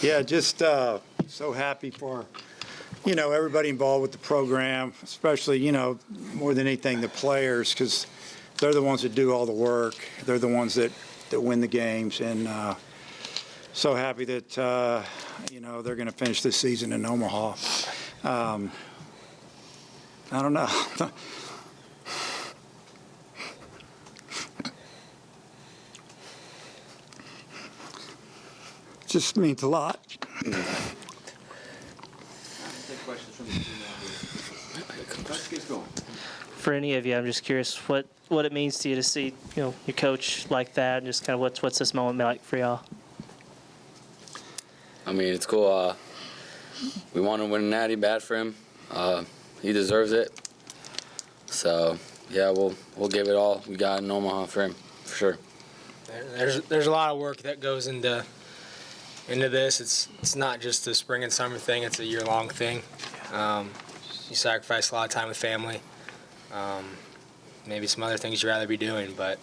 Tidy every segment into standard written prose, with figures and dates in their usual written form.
Yeah, just so happy for, everybody involved with the program, especially, more than anything, the players, because they're the ones that do all the work. They're the ones that win the games. And so happy that, they're going to finish this season in Omaha. I don't know. Just means a lot. For any of you, I'm just curious what it means to you to see your coach like that, and just kind of what's this moment like for y'all? I mean, it's cool. We want to win a natty, bad for him. He deserves it. So yeah, we'll give it all we got in Omaha for him, for sure. There's a lot of work that goes into this. It's not just a spring and summer thing. It's a year-long thing. You sacrifice a lot of time with family. Maybe some other things you'd rather be doing, but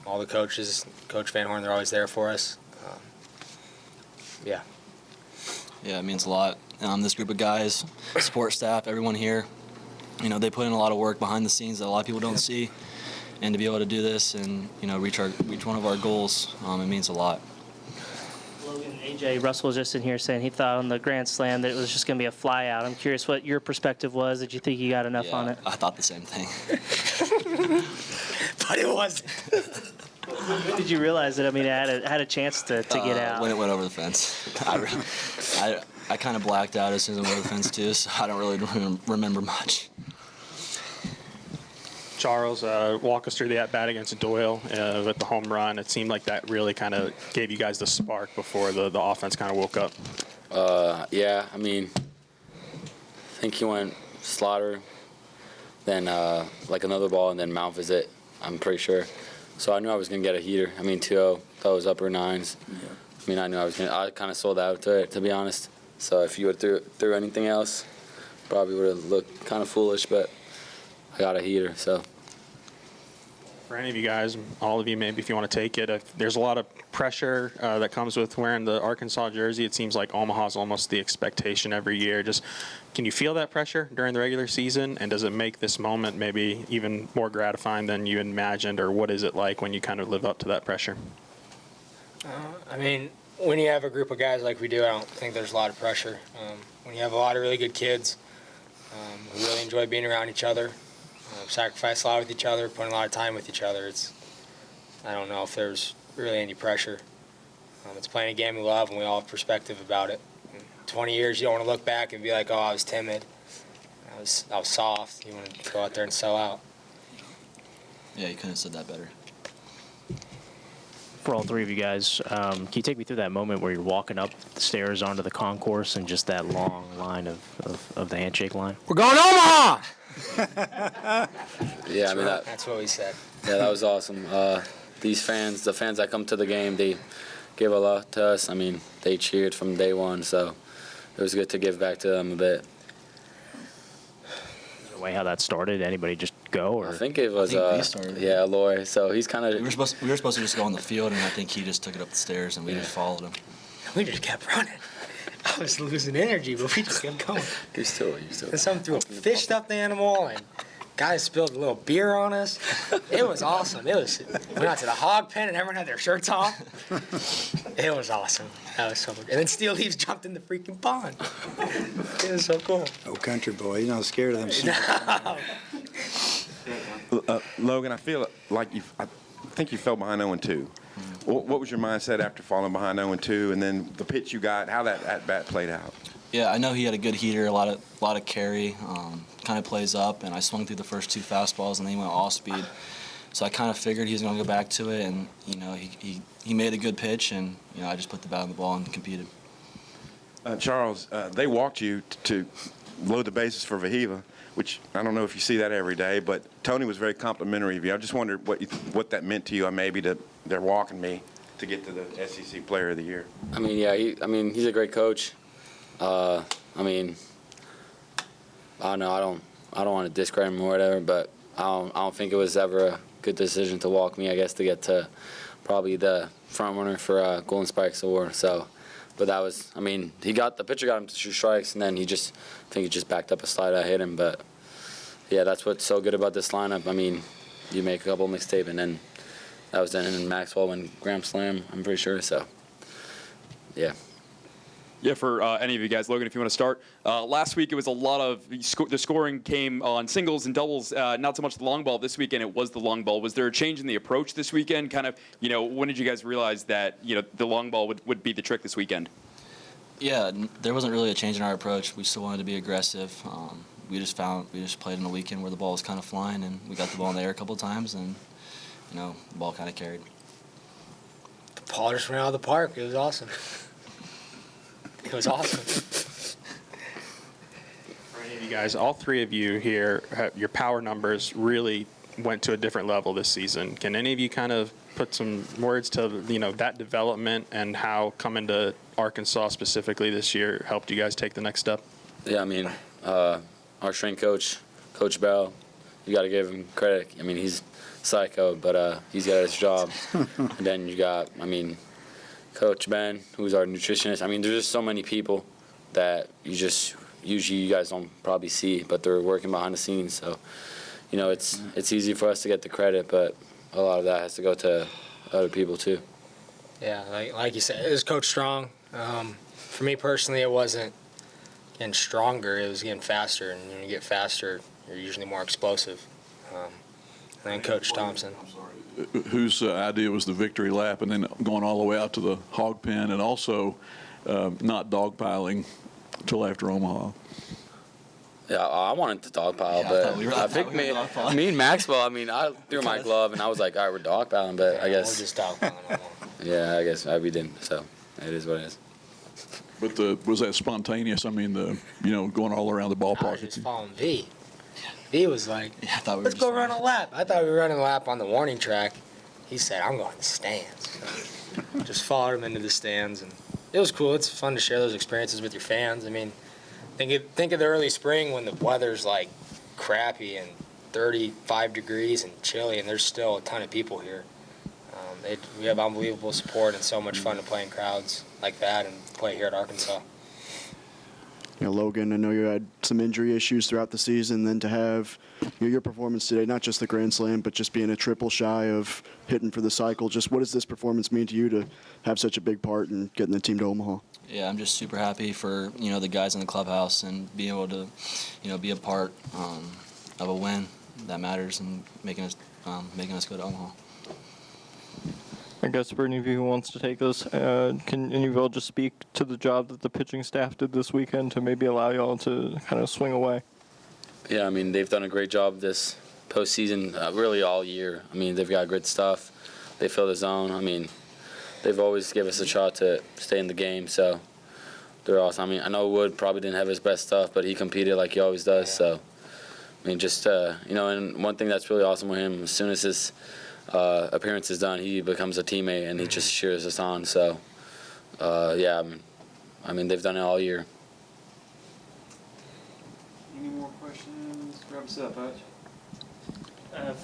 all the coaches, Coach Van Horn, they're always there for us. Yeah. Yeah, it means a lot. This group of guys, support staff, everyone here, they put in a lot of work behind the scenes that a lot of people don't see. And to be able to do this and, reach one of our goals, it means a lot. Logan, AJ Russell was just in here saying he thought on the Grand Slam that it was just going to be a flyout. I'm curious what your perspective was. Did you think you got enough on it? I thought the same thing. But it wasn't. When did you realize that? I mean, it had a chance to get out. When it went over the fence. I kind of blacked out as soon as it went over the fence, too, so I don't really remember much. Charles, walk us through the at-bat against Doyle with the home run. It seemed like that really kind of gave you guys the spark before the offense kind of woke up. Yeah, I mean, I think he went Slaughter, then like another ball, and then Mount Visit, I'm pretty sure. So I knew I was going to get a heater. I mean, 2-0, that was upper nines. Yeah. I mean, I knew I kind of sold out to it, to be honest. So if you would threw anything else, probably would have looked kind of foolish, but I got a heater, so. For any of you guys, all of you maybe if you want to take it, there's a lot of pressure that comes with wearing the Arkansas jersey. It seems like Omaha's almost the expectation every year. Just can you feel that pressure during the regular season, and does it make this moment maybe even more gratifying than you imagined, or what is it like when you kind of live up to that pressure? I mean, when you have a group of guys like we do, I don't think there's a lot of pressure. When you have a lot of really good kids who really enjoy being around each other, sacrifice a lot with each other, putting a lot of time with each other, I don't know if there's really any pressure. It's playing a game we love, and we all have perspective about it. In 20 years, you don't want to look back and be like, oh, I was timid. I was soft. You want to go out there and sell out. Yeah, you couldn't have said that better. For all three of you guys, can you take me through that moment where you're walking up the stairs onto the concourse and just that long line of the handshake line? We're going to Omaha! Yeah, I mean, that's what we said. Yeah, that was awesome. These fans, the fans that come to the game, they give a lot to us. I mean, they cheered from day one, so it was good to give back to them a bit. The way how that started, anybody just go? Or? I think it was, he started. Yeah, Loy. So he's kind of. We were supposed to just go on the field, and I think he just took it up the stairs, and we just followed him. We just kept running. I was losing energy, but we just kept going. You still. And someone threw a fish stuffed animal, and guys spilled a little beer on us. It was awesome. We went out to the hog pen, and everyone had their shirts off. It was awesome. That was so good. And then Steel Leaves jumped in the freaking pond. It was so cool. Oh, country boy, you're not scared of them. Logan, I feel like I think you fell behind 0-2. What was your mindset after falling behind 0-2, and then the pitch you got, how that at-bat played out? Yeah, I know he had a good heater, a lot of carry, kind of plays up, and I swung through the first two fastballs, and then he went off speed. So I kind of figured he was going to go back to it, and he made a good pitch, and I just put the bat on the ball and competed. Charles, they walked you to load the bases for Vahiva, which I don't know if you see that every day, but Tony was very complimentary of you. I just wondered what that meant to you. Maybe they're walking me to get to the SEC Player of the Year. I mean, yeah, he's a great coach. I mean, I don't know. I don't want to discredit him or whatever, but I don't think it was ever a good decision to walk me. I guess to get to probably the front runner for Golden Spikes Award. So But that was, I mean, the pitcher got him to 2 strikes, and then I think he just backed up a slide. I hit him, but yeah, that's what's so good about this lineup. I mean, you make a couple mixtape, and then that was then, and Maxwell went grand slam, I'm pretty sure. So, yeah. Yeah, for any of you guys, Logan, if you want to start. Last week it was a lot of the scoring came on singles and doubles, not so much the long ball. This weekend it was the long ball. Was there a change in the approach this weekend? Kind of, when did you guys realize that the long ball would be the trick this weekend? Yeah, there wasn't really a change in our approach. We still wanted to be aggressive. We just played on a weekend where the ball was kind of flying, and we got the ball in the air a couple of times, and the ball kind of carried. The ball just went out of the park. It was awesome. It was awesome. For any of you guys, all 3 of you here, your power numbers really went to a different level this season. Can any of you kind of put some words to that development and how coming to Arkansas specifically this year helped you guys take the next step? Yeah, I mean, our strength coach, Coach Bell, you got to give him credit. I mean, he's psycho, but he's got his job. And then you got, Coach Ben, who's our nutritionist. I mean, there's just so many people that usually you guys don't probably see, but they're working behind the scenes. So, it's easy for us to get the credit, but a lot of that has to go to other people too. Yeah, like you said, it was Coach Strong. For me personally, it wasn't getting stronger; it was getting faster. And when you get faster, you're usually more explosive. And then Coach Thompson. Whose idea was the victory lap and then going all the way out to the hog pen, and also not dogpiling until after Omaha? Yeah, I wanted to dogpile, but I think me and Maxwell, I threw my glove and I was like, all right, we're dogpiling, but I guess. We're just dogpiling. Yeah, I guess we didn't, so it is what it is. But was that spontaneous? Going all around the I was ballpark. just following V. V was like, I thought we let's were go just run a lap. I thought we were running a lap on the warning track. He said, I'm going to the stands. So just followed him into the stands, and it was cool. It's fun to share those experiences with your fans. Think of the early spring when the weather's like crappy and 35 degrees and chilly, and there's still a ton of people here. We have unbelievable support and so much fun to play in crowds like that and play here at Arkansas. Logan, I know you had some injury issues throughout the season. Then to have your performance today, not just the Grand Slam, but just being a triple shy of hitting for the cycle, just what does this performance mean to you to have such a big part in getting the team to Omaha? Yeah, I'm just super happy for the guys in the clubhouse and being able to be a part of a win that matters and making us go to Omaha. I guess for any of you who wants to take this, can any of y'all just speak to the job that the pitching staff did this weekend to maybe allow y'all to kind of swing away? Yeah, they've done a great job this postseason, really all year. They've got good stuff. They fill the zone. They've always give us a shot to stay in the game, so they're awesome. I know Wood probably didn't have his best stuff, but he competed like he always does. So, and one thing that's really awesome with him, as soon as his appearance is done, he becomes a teammate and he just cheers us on. So, yeah, they've done it all year. Any more questions? Wrap us up, Hutch.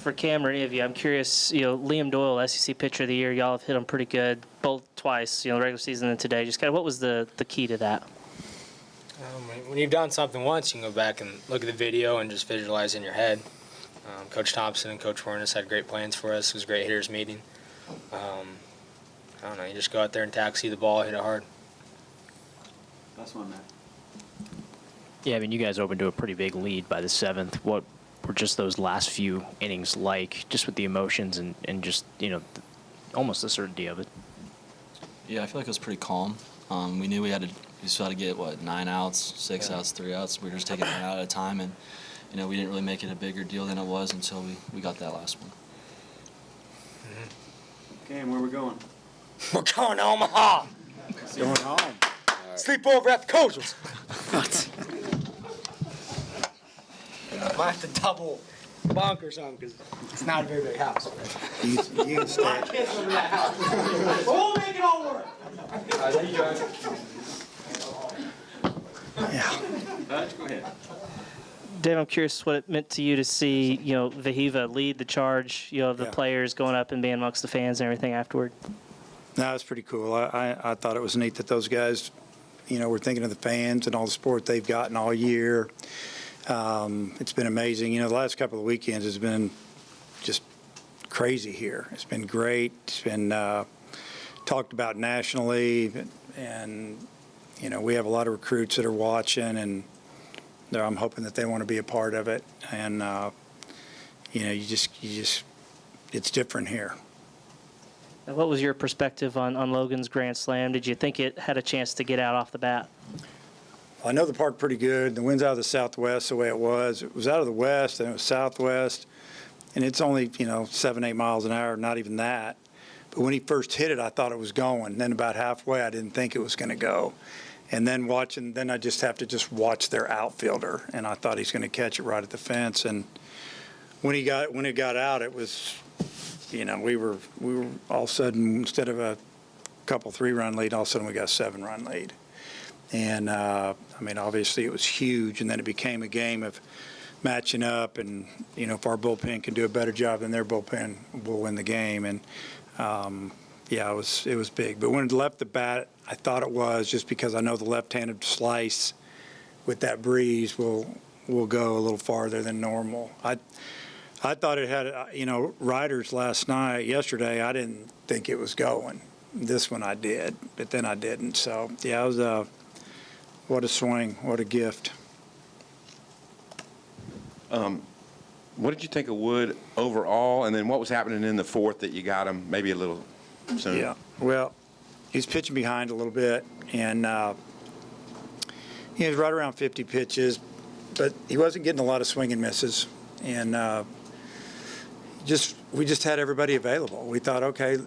For Cam or any of you, I'm curious, Liam Doyle, SEC Pitcher of the Year, y'all have hit him pretty good, both twice, the regular season and today. Just kind of what was the key to that? When you've done something once, you can go back and look at the video and just visualize in your head. Coach Thompson and Coach Warnes had great plans for us. It was a great hitters meeting. I don't know, you just go out there and taxi the ball, hit it hard. Last one, Matt. Yeah, you guys opened to a pretty big lead by the 7th. What were just those last few innings like, just with the emotions and just, almost the certainty of it? Yeah, I feel like it was pretty calm. We knew we still had to get, 9 outs, 6 outs, 3 outs. We were just taking 1 out at a time, and, we didn't really make it a bigger deal than it was until we got that last one. Okay, and where we going? We're going to Omaha. Going home. Sleep over at the Coasals. What? Might have to double bunk or something because it's not a very big house. You can stay. Kids over that house. We'll make it all work. Thank you, guys. Yeah. Hutch, go ahead. Dave, I'm curious what it meant to you to see, Vahiva lead the charge, of the players going up and being amongst the fans and everything afterward. No, it's pretty cool. I thought it was neat that those guys, were thinking of the fans and all the support they've gotten all year. It's been amazing. The last couple of weekends has been just crazy here. It's been great. It's been talked about nationally, and we have a lot of recruits that are watching, and I'm hoping that they want to be a part of it. And it's different here. Now, what was your perspective on Logan's Grand Slam? Did you think it had a chance to get out off the bat? Well, I know the park pretty good. The wind's out of the southwest the way it was. It was out of the west, and it was southwest, and it's only 7-8 miles an hour, not even that. But when he first hit it, I thought it was going. Then about halfway, I didn't think it was going to go. And then I just have to watch their outfielder, and I thought he's going to catch it right at the fence. And when it got out, it was, we were all of a sudden, instead of a couple 3-run lead, all of a sudden we got a 7-run lead. And obviously it was huge, and then it became a game of matching up, and if our bullpen can do a better job than their bullpen, we'll win the game. And it was big. But when it left the bat, I thought it was, just because I know the left-handed slice with that breeze will go a little farther than normal. I thought it had, riders yesterday, I didn't think it was going. This one I did, but then I didn't. So, it was what a swing, what a gift. What did you think of Wood overall, and then what was happening in the fourth that you got him maybe a little soon? Yeah, well, he's pitching behind a little bit, and he was right around 50 pitches, but he wasn't getting a lot of swing and misses. And we just had everybody available. We thought, okay,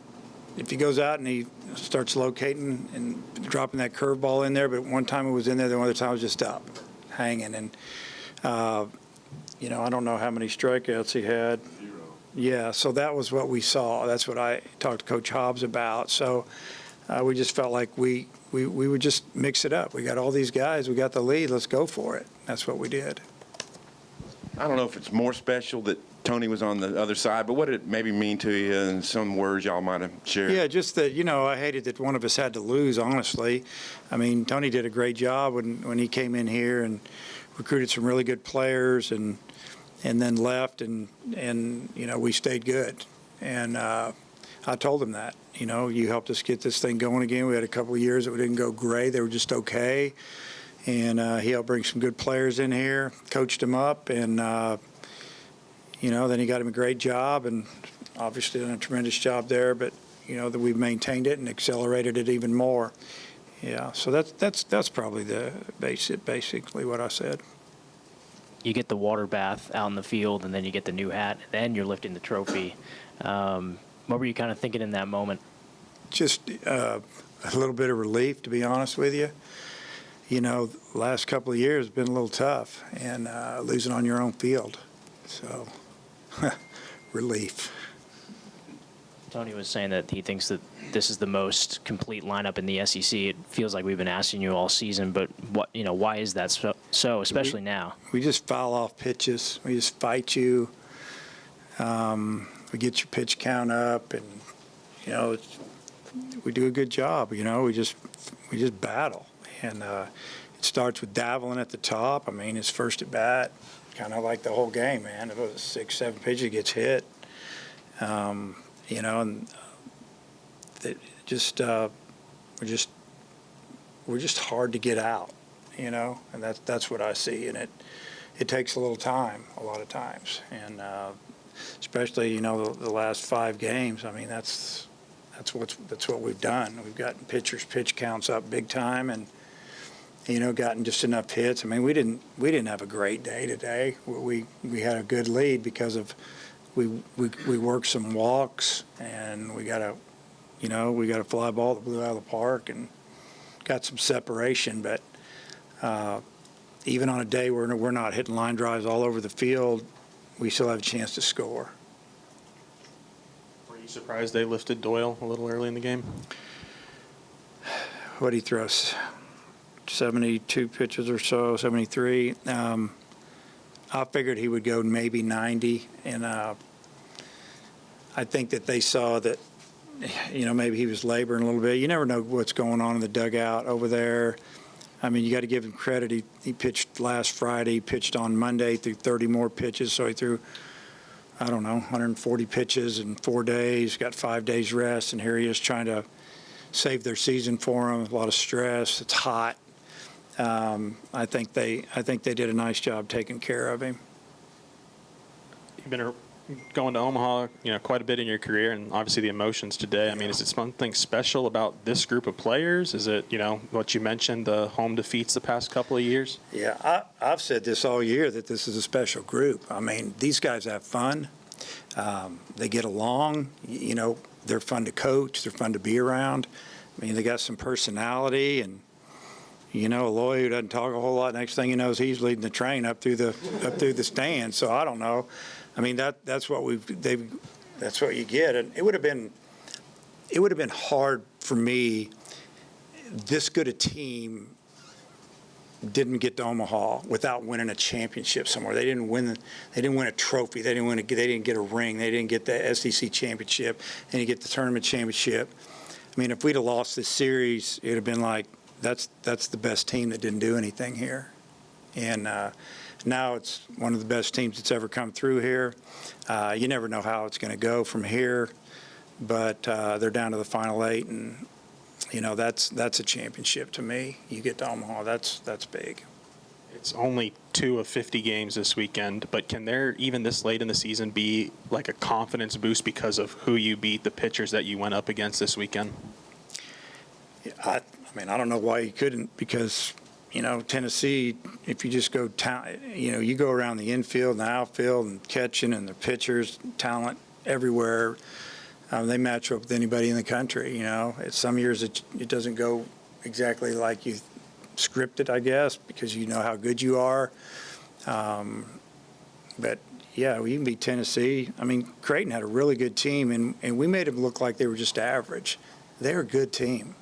if he goes out and he starts locating and dropping that curveball in there, but one time it was in there, the other time it was just up, hanging. And, I don't know how many strikeouts he had. 0. Yeah, so that was what we saw. That's what I talked to Coach Hobbs about. So we just felt like we would just mix it up. We got all these guys. We got the lead. Let's go for it. That's what we did. I don't know if it's more special that Tony was on the other side, but what did it maybe mean to you, and some words y'all might have shared? Yeah, just that, I hated that one of us had to lose, honestly. I mean, Tony did a great job when he came in here and recruited some really good players, and then left, and we stayed good. And I told him that, you helped us get this thing going again. We had a couple of years that we didn't go great. They were just okay. And he helped bring some good players in here, coached them up, and, then he got him a great job, and obviously done a tremendous job there. But, that we've maintained it and accelerated it even more. Yeah, so that's probably basically what I said. You get the water bath out in the field, and then you get the new hat, and then you're lifting the trophy. What were you kind of thinking in that moment? Just a little bit of relief, to be honest with you. The last couple of years have been a little tough, and losing on your own field. So, relief. Tony was saying that he thinks that this is the most complete lineup in the SEC. It feels like we've been asking you all season, but why is that so, especially now? We just foul off pitches. We just fight you. We get your pitch count up, and we do a good job. We just battle, and it starts with Davelin at the top. I mean, his first at bat, kind of like the whole game, man. If it was 6-7 pitches, he gets hit. And it we're just hard to get out, and that's what I see. And it takes a little time, a lot of times, and especially the last 5 games. I mean, that's what we've done. We've gotten pitchers' pitch counts up big time, and gotten just enough hits. I mean, we didn't have a great day today. We had a good lead because of we worked some walks, and we got a fly ball that blew out of the park and got some separation. But even on a day where we're not hitting line drives all over the field, we still have a chance to score. Were you surprised they lifted Doyle a little early in the game? What did he throw? 72 pitches or so, 73. I figured he would go maybe 90, and I think that they saw that maybe he was laboring a little bit. You never know what's going on in the dugout over there. I mean, you got to give him credit. He pitched last Friday, he pitched on Monday, threw 30 more pitches, so he threw, 140 pitches in 4 days, got 5 days rest, and here he is trying to save their season for him. A lot of stress. It's hot. I think they did a nice job taking care of him. You've been going to Omaha, quite a bit in your career, and obviously the emotions today. I mean, is it something special about this group of players? Is it, what you mentioned, the home defeats the past couple of years? Yeah, I've said this all year, that this is a special group. I mean, these guys have fun. They get along. They're fun to coach. They're fun to be around. I mean, they got some personality, and Aloy, who doesn't talk a whole lot, next thing he knows, he's leading the train up through the stands. So I don't know. I mean, that's what that's what you get. And it would have been hard for me. This good a team didn't get to Omaha without winning a championship somewhere. They didn't win a trophy. They didn't get a ring. They didn't get the SEC championship, and you get the tournament championship. I mean, if we'd have lost this series, it'd have been like, that's the best team that didn't do anything here. And now it's one of the best teams that's ever come through here. You never know how it's going to go from here, but they're down to the Final 8, and that's a championship to me. You get to Omaha, that's big. It's only 2 of 50 games this weekend, but can there, even this late in the season, be like a confidence boost because of who you beat, the pitchers that you went up against this weekend? I mean, I don't know why you couldn't, because Tennessee, if you just go you go around the infield and the outfield and catching, and the pitchers, talent everywhere. They match up with anybody in the country. Some years it doesn't go exactly like you scripted, I guess, because you know how good you are. But yeah, we can beat Tennessee. I mean, Creighton had a really good team, and we made them look like they were just average. They're a good team,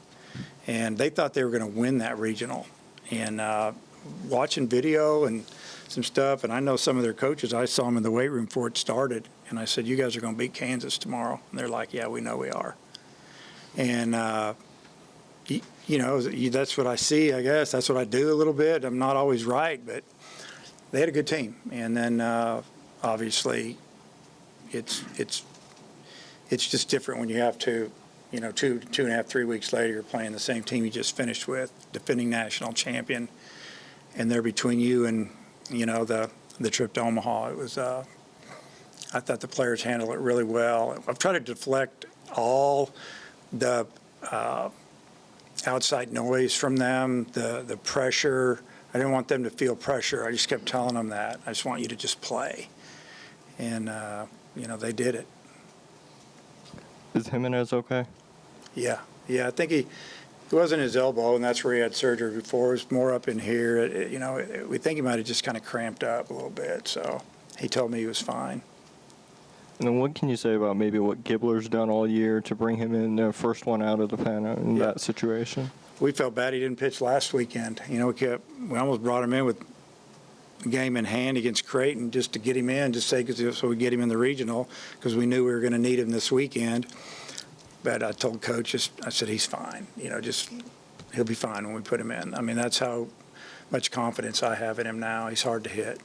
and they thought they were going to win that regional. And watching video and some stuff, and I know some of their coaches, I saw them in the weight room before it started, and I said, you guys are going to beat Kansas tomorrow. And they're like, yeah, we know we are. And, that's what I see, I guess. That's what I do a little bit. I'm not always right, but they had a good team. And then, obviously, it's just different when you have to, 2.5, 3 weeks later, you're playing the same team you just finished with, defending national champion, and they're between you and, the trip to Omaha. It was, I thought the players handled it really well. I've tried to deflect all the outside noise from them, the pressure. I didn't want them to feel pressure. I just kept telling them that. I just want you to just play. And, they did it. Is Jimenez okay? Yeah, I think it wasn't his elbow, and that's where he had surgery before. It was more up in here. We think he might have just kind of cramped up a little bit. So he told me he was fine. And then what can you say about maybe what Gibbler's done all year to bring him in the first one out of the pen in that situation? We felt bad he didn't pitch last weekend. We almost brought him in with the game in hand against Creighton just to get him in, so we get him in the regional, because we knew we were going to need him this weekend. But I told Coach, I said, he's fine. He'll be fine when we put him in. I mean, that's how much confidence I have in him now. He's hard to hit.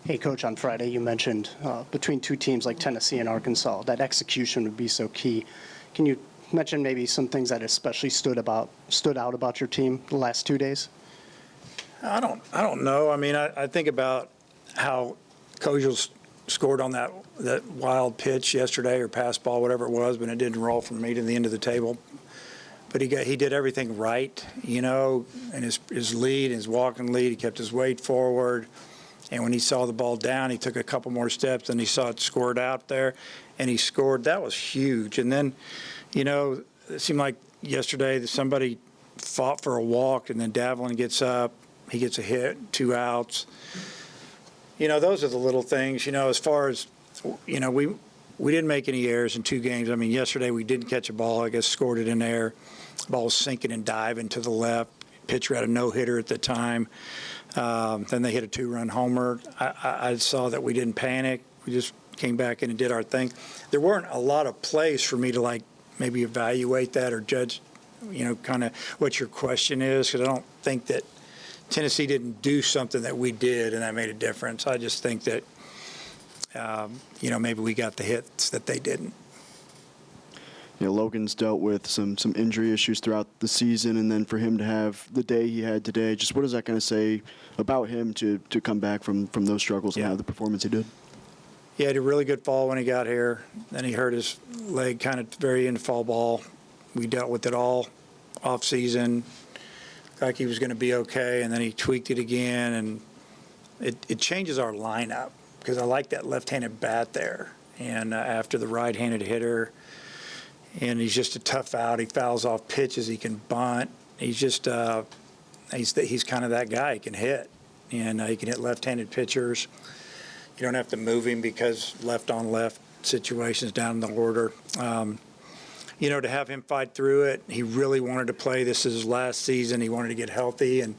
Hey, Coach, on Friday you mentioned between two teams like Tennessee and Arkansas, that execution would be so key. Can you mention maybe some things that especially stood out about your team the last 2 days? I don't know. I mean, I think about how Kojic scored on that wild pitch yesterday, or pass ball, whatever it was, but it didn't roll from me to the end of the table. But he did everything right, and his lead, his walking lead, he kept his weight forward. And when he saw the ball down, he took a couple more steps, and he saw it scored out there, and he scored. That was huge. And then, it seemed like yesterday that somebody fought for a walk, and then Davlin gets up, he gets a hit, 2 outs. Those are the little things. As far as, we didn't make any errors in 2 games. I mean, yesterday we didn't catch a ball. I guess scored it in there. Ball was sinking and diving to the left. Pitcher had a no-hitter at the time. Then they hit a 2-run homer. I saw that we didn't panic. We just came back in and did our thing. There weren't a lot of plays for me to like maybe evaluate that or judge, kind of what your question is, because I don't think that Tennessee didn't do something that we did and that made a difference. I just think that, maybe we got the hits that they didn't. Logan's dealt with some injury issues throughout the season, and then for him to have the day he had today, just what does that kind of say about him to come back from those struggles and have the performance he did? He had a really good fall when he got here. Then he hurt his leg kind of very into fall ball. We dealt with it all off season. Like he was going to be okay, and then he tweaked it again, and it changes our lineup because I like that left-handed bat there. And after the right-handed hitter, and he's just a tough out. He fouls off pitches. He can bunt. He's just he's kind of that guy. He can hit, and he can hit left-handed pitchers. You don't have to move him because left-on-left situations down in the order. To have him fight through it, he really wanted to play. This is his last season. He wanted to get healthy, and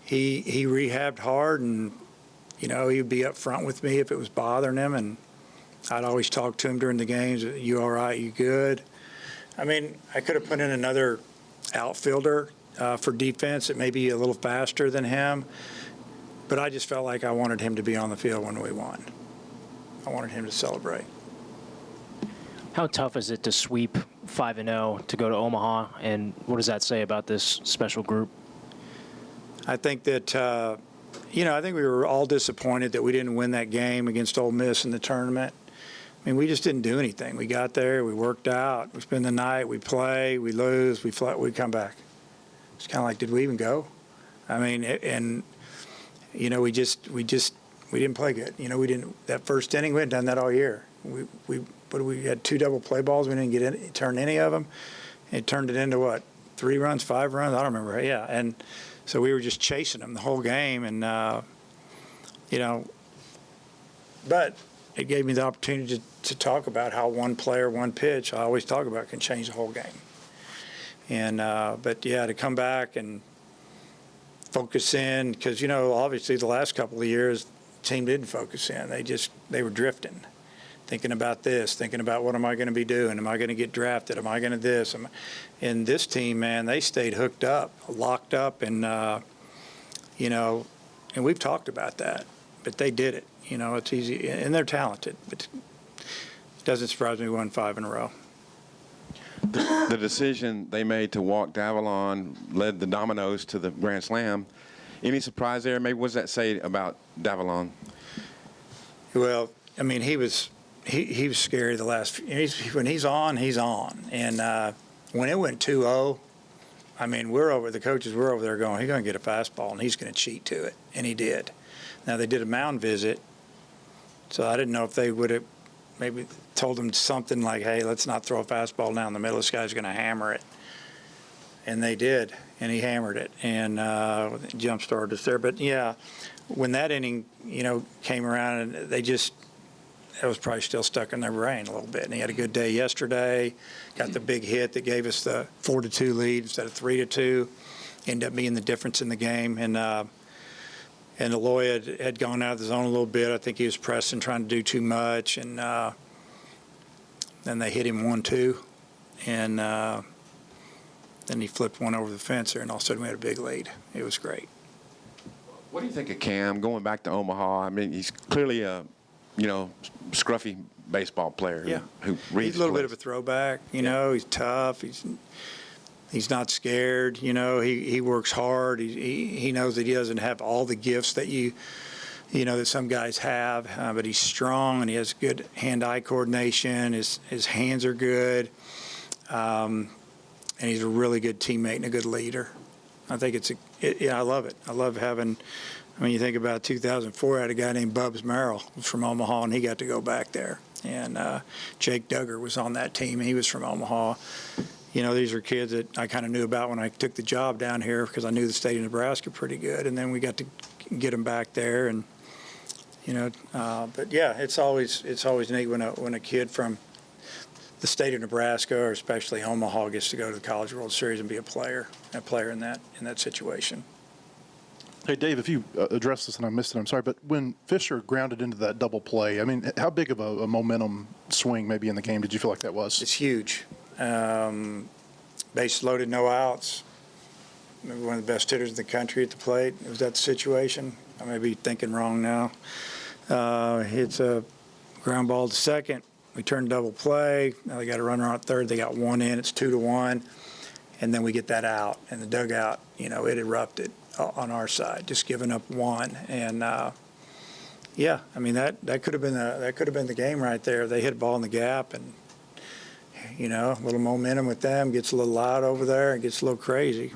he rehabbed hard, and, he'd be up front with me if it was bothering him, and I'd always talk to him during the games. You all right? You good? I mean, I could have put in another outfielder for defense that may be a little faster than him, but I just felt like I wanted him to be on the field when we won. I wanted him to celebrate. How tough is it to sweep 5-0 to go to Omaha, and what does that say about this special group? I think that, I think we were all disappointed that we didn't win that game against Ole Miss in the tournament. I mean, we just didn't do anything. We got there, we worked out, we spend the night, we play, we lose, we come back. It's kind of like, did we even go? I mean, we didn't play good. We didn't. That first inning, we hadn't done that all year. We had 2 double play balls. We didn't turn any of them. It turned it into what, 3 runs, 5 runs? I don't remember. Yeah, and so we were just chasing them the whole game, and but it gave me the opportunity to talk about how one player, one pitch, I always talk about, can change the whole game. And but yeah, to come back and focus in, because obviously the last couple of years, the team didn't focus in. They were drifting. Thinking about this, thinking about what am I going to be doing? Am I going to get drafted? Am I going to this? And this team, man, they stayed hooked up, locked up, and, and we've talked about that, but they did it. It's easy, and they're talented, but it doesn't surprise me we won 5 in a row. The decision they made to walk Davalon led the Dominoes to the Grand Slam. Any surprise there? Maybe what does that say about Davalon? Well, I mean, he was scary the last few. When he's on, he's on. And when it went 2-0, I mean, the coaches were over there going, he's going to get a fastball, and he's going to cheat to it. And he did. Now, they did a mound visit, so I didn't know if they would have maybe told him something like, hey, let's not throw a fastball down the middle. This guy's going to hammer it. And they did, and he hammered it, and jump-started us there. But, yeah, when that inning, came around, and that was probably still stuck in their brain a little bit. And he had a good day yesterday, got the big hit that gave us the 4-2 lead instead of 3-2, ended up being the difference in the game. And Eloy had gone out of the zone a little bit. I think he was pressing, trying to do too much. And then they hit him 1-2. And then he flipped one over the fence there, and all of a sudden we had a big lead. It was great. What do you think of Cam going back to Omaha? I mean, he's clearly a scruffy baseball player. Yeah. Who reads he's a little plays. bit of a throwback. He's tough. He's not scared. He works hard. He knows that he doesn't have all the gifts that that some guys have, but he's strong and he has good hand-eye coordination. His hands are good, and he's a really good teammate and a good leader. I think I love it. I love having. I mean, you think about 2004, I had a guy named Bubs Merrill from Omaha, and he got to go back there. And Jake Duggar was on that team. He was from Omaha. These are kids that I kind of knew about when I took the job down here because I knew the state of Nebraska pretty good. And then we got to get them back there. And, but, yeah, it's always neat when a kid from the state of Nebraska, or especially Omaha, gets to go to the College World Series and be a player in that situation. Hey, Dave, if you addressed this and I missed it, I'm sorry, but when Fisher grounded into that double play, I mean, how big of a momentum swing maybe in the game did you feel like that was? It's huge. Base loaded, no outs. Maybe one of the best hitters in the country at the plate. It was that situation. I may be thinking wrong now. Hits a ground ball to second. We turn double play. Now they got a runner on third. They got one in. It's 2-1. And then we get that out. And the dugout, it erupted on our side, just giving up one. And, yeah, I mean, that could have been the game right there. They hit a ball in the gap and, a little momentum with them, gets a little loud over there and gets a little crazy.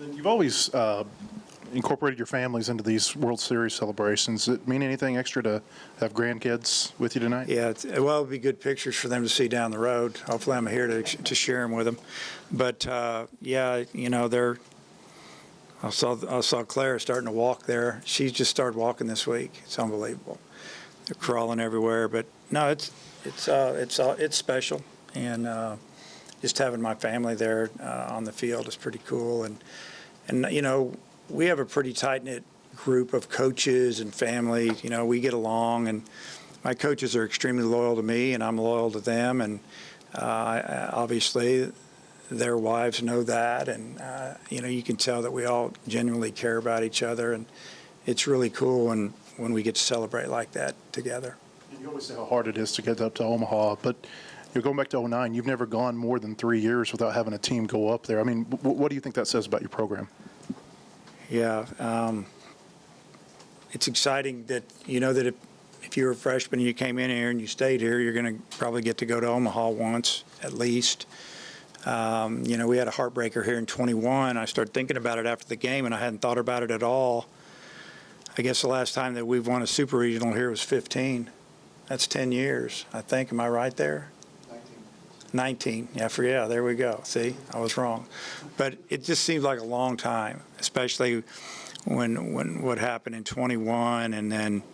You've always incorporated your families into these World Series celebrations. Does it mean anything extra to have grandkids with you tonight? Yeah, it'll be good pictures for them to see down the road. Hopefully I'm here to share them with them. But, yeah, I saw Clara starting to walk there. She's just started walking this week. It's unbelievable. They're crawling everywhere. But, no, it's special. And just having my family there on the field is pretty cool. And we have a pretty tight-knit group of coaches and family. We get along, and my coaches are extremely loyal to me, and I'm loyal to them. And obviously, their wives know that, and you can tell that we all genuinely care about each other, and it's really cool when we get to celebrate like that together. You always say how hard it is to get up to Omaha, but you're going back to 2009. You've never gone more than 3 years without having a team go up there. I mean, what do you think that says about your program? Yeah, it's exciting that that if you're a freshman and you came in here and you stayed here, you're going to probably get to go to Omaha once at least. We had a heartbreaker here in 21. I started thinking about it after the game, and I hadn't thought about it at all. I guess the last time that we've won a super regional here was 15. That's 10 years, I think. Am I right there? 19. Yeah, there we go. See, I was wrong. But it just seems like a long time, especially when what happened in 21, and then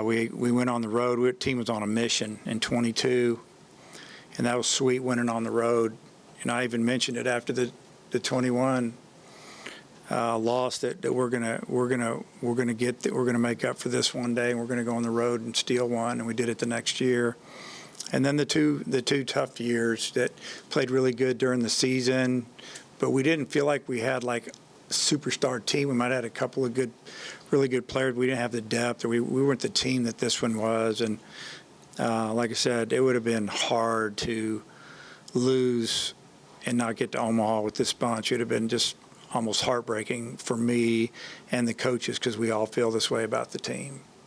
we went on the road. The team was on a mission in 22. And that was sweet winning on the road. And I even mentioned it after the 21 loss that we're gonna make up for this one day, and we're gonna go on the road and steal one. And we did it the next year. And then the two tough years that played really good during the season, but we didn't feel like we had like a superstar team. We might have had a couple of really good players. We didn't have the depth, or we weren't the team that this one was. And like I said, it would have been hard to lose and not get to Omaha with this bunch. It would have been just almost heartbreaking for me and the coaches, because we all feel this way about the team.